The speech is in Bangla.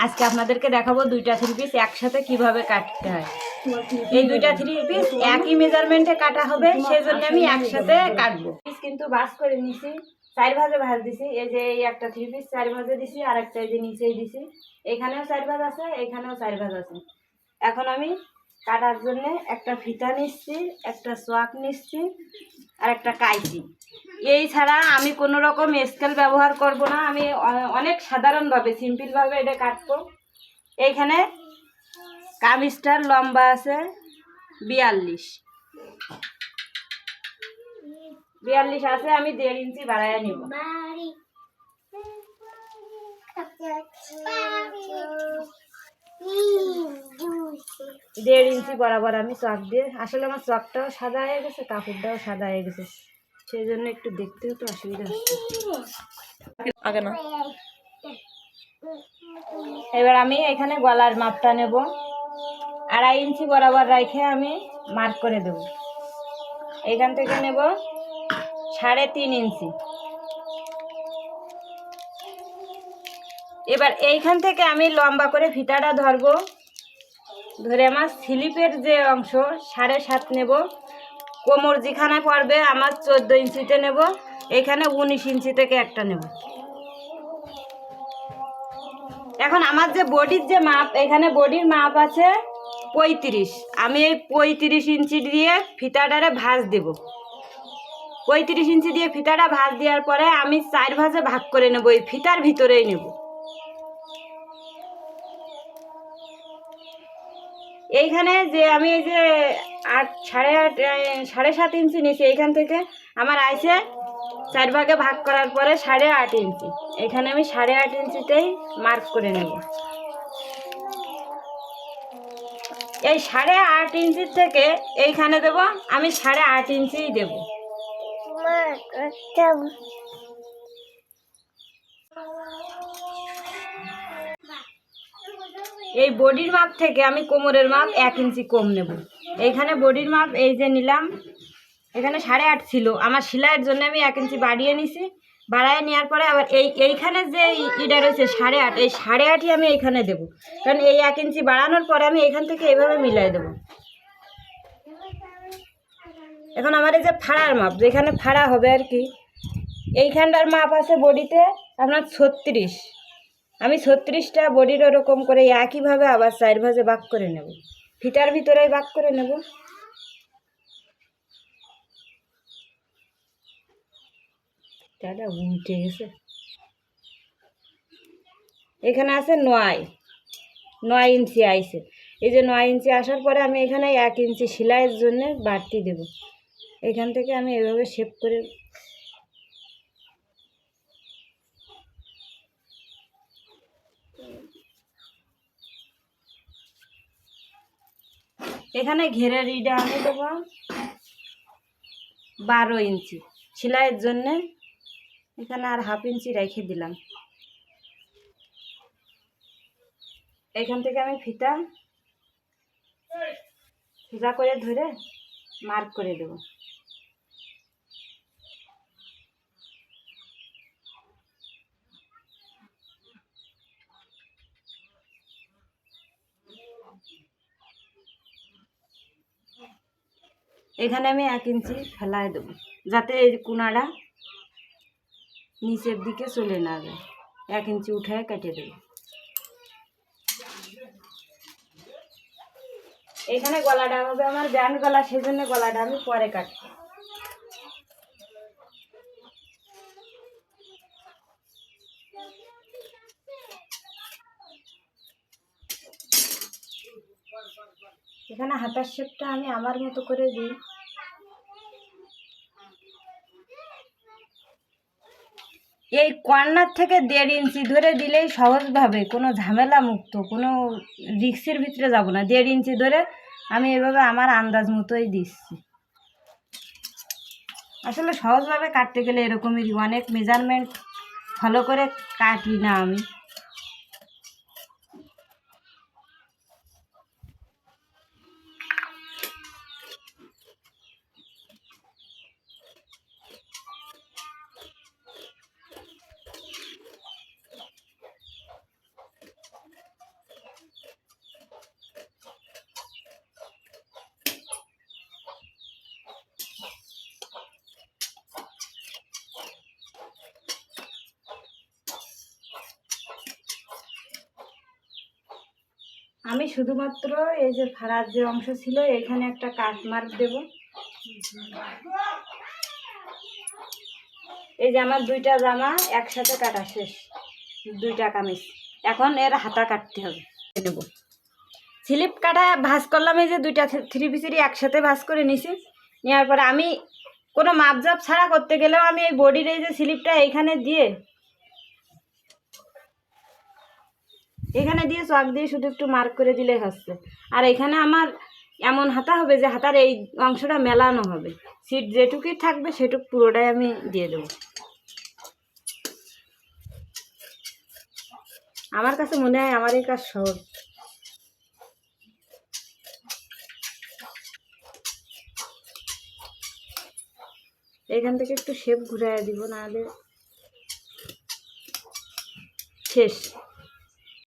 আজকে আপনাদেরকে দেখাবো দুইটা থ্রি পিস একসাথে কিভাবে কাটতে হয়। এই দুইটা থ্রি পিস একই মেজারমেন্টে কাটা হবে, সেই জন্য আমি একসাথে কাটবো। পিস কিন্তু ভাঁজ করে নিছি, 4 ভাজে ভাজ দিছি। এই যে এই একটা থ্রি পিস 4 ভাজে দিছি, আর একটা এই যে নিচেই দিছি। এখানেও 4 ভাজ আছে, এখানেও 4 ভাজ আছে। এখন আমি কাটার জন্য একটা ফিতা নিচ্ছি, একটা সোয়াক নিচ্ছি, আর একটা কাইচি। এই ছাড়া আমি কোনো রকম স্কেল ব্যবহার করব না। আমি অনেক সাধারণভাবে সিম্পলভাবে এটা কাটবো। এইখানে কামিজটার লম্বা আছে 42 আছে, আমি 1.5 ইঞ্চি বাড়াইয়া নিব। 1.5 ইঞ্চি বরাবর আমি চক দিয়ে, আসলে আমার চকটাও সাদা হয়ে গেছে, কাপড়টাও সাদা হয়ে গেছে, সেই জন্য একটু দেখতে একটু অসুবিধা হচ্ছে। এবার আমি এখানে গলার মাপটা নেব, 2.5 ইঞ্চি বরাবর রেখে আমি মার্ক করে দেব। এখান থেকে নেব 3.5 ইঞ্চি। এবার এইখান থেকে আমি লম্বা করে ফিতাটা ধরবো, ধরে আমার স্লিপের যে অংশ 7.5 নেব। কোমর যেখানে পড়বে আমার 14 ইঞ্চিতে নেব। এখানে 19 ইঞ্চি থেকে একটা নেব। এখন আমার যে বডির যে মাপ, এখানে বডির মাপ আছে 35। আমি এই 35 ইঞ্চি দিয়ে ফিতাটারে ভাঁজ দেব। 35 ইঞ্চি দিয়ে ফিতাটা ভাঁজ দেওয়ার পরে আমি 4 ভাঁজে ভাগ করে নেব, এই ফিতার ভিতরেই নেব। এইখানে যে আমি এই যে 7.5 ইঞ্চি নিয়েছি, এইখান থেকে আমার আইসে 4 ভাগে ভাগ করার পরে 8.5 ইঞ্চি। এখানে আমি 8.5 ইঞ্চিতেই মার্ক করে নেব। এই 8.5 ইঞ্চির থেকে এইখানে দেব আমি 8.5 ইঞ্চিই দেব। এই বডির মাপ থেকে আমি কোমরের মাপ 1 ইঞ্চি কম নেব। এইখানে বডির মাপ এই যে নিলাম, এখানে 8.5 ছিল, আমার সেলাইয়ের জন্য আমি 1 ইঞ্চি বাড়িয়ে নিছি। বাড়ায় নেওয়ার পরে আবার এইখানে যে ইটা রয়েছে 8.5, এই 8.5ই আমি এইখানে দেবো, কারণ এই 1 ইঞ্চি বাড়ানোর পরে আমি এইখান থেকে এইভাবে মিলাই দেবো। এখন আমার এই যে ফাড়ার মাপ, যেখানে ফাড়া হবে আর কি, এইখানটার মাপ আছে বডিতে আপনার 36। আমি 36টা বডির ওরকম করে একইভাবে আবার 4 ভাজে ভাগ করে নেব, ফিতার ভিতরেই ভাগ করে নেব। উল্টে গেছে। এখানে আছে 9 ইঞ্চি আইছে। এই যে 9 ইঞ্চি আসার পরে আমি এখানে 1 ইঞ্চি সেলাইয়ের জন্য বাড়তি দেব। এখান থেকে আমি এভাবে শেপ করে এখানে ঘেরের ইটা আমি দেবো 12 ইঞ্চি সেলাইয়ের জন্য। এখানে আর 1/2 ইঞ্চি রেখে দিলাম। এখান থেকে আমি ফিতা করে ধরে মার্ক করে দেব। এখানে আমি 1 ইঞ্চি ফেলায় দেবো, যাতে এই কোনাটা নিচের দিকে চলে না যায়। 1 ইঞ্চি উঠায় কেটে দেবো। এখানে গলাটা হবে আমার ব্যান্ড গলা, সেজন্য গলাটা আমি পরে কাটবো। এখানে হাতার শেপটা আমি আমার মতো করে দিই। এই কর্নার থেকে 1.5 ইঞ্চি ধরে দিলেই সহজভাবে, কোনো ঝামেলা মুক্ত, কোনো রিক্সের ভিতরে যাব না। 1.5 ইঞ্চি ধরে আমি এভাবে আমার আন্দাজ মতোই দিচ্ছি। আসলে সহজভাবে কাটতে গেলে এরকমই অনেক মেজারমেন্ট ফলো করে কাটি না আমি। আমি শুধুমাত্র এই যে ফাড়ার যে অংশ ছিল এখানে একটা কাট মার্ক দেব। এই যে আমার দুইটা জামা একসাথে কাটা শেষ, দুইটা কামিজ। এখন এর হাতা কাটতে হবে, নেব। স্লিপ কাটা ভাঁজ করলাম, এই যে দুইটা থ্রি পিসেরই একসাথে ভাঁজ করে নিছি। নেওয়ার পরে আমি কোনো মাপজাপ ছাড়া করতে গেলেও আমি এই বডির এই যে স্লিপটা এইখানে দিয়ে চক দিয়ে শুধু একটু মার্ক করে দিলে হচ্ছে। আর এখানে আমার এমন হাতা হবে যে হাতার এই অংশটা মেলানো হবে, সিট যেটুকুই থাকবে সেটুক পুরোটাই আমি দিয়ে দেবো। আমার কাছে মনে হয় আমার এই কাজ সহজ। এখান থেকে একটু শেপ ঘুরাইয়া দিব, নাহলে শেষ।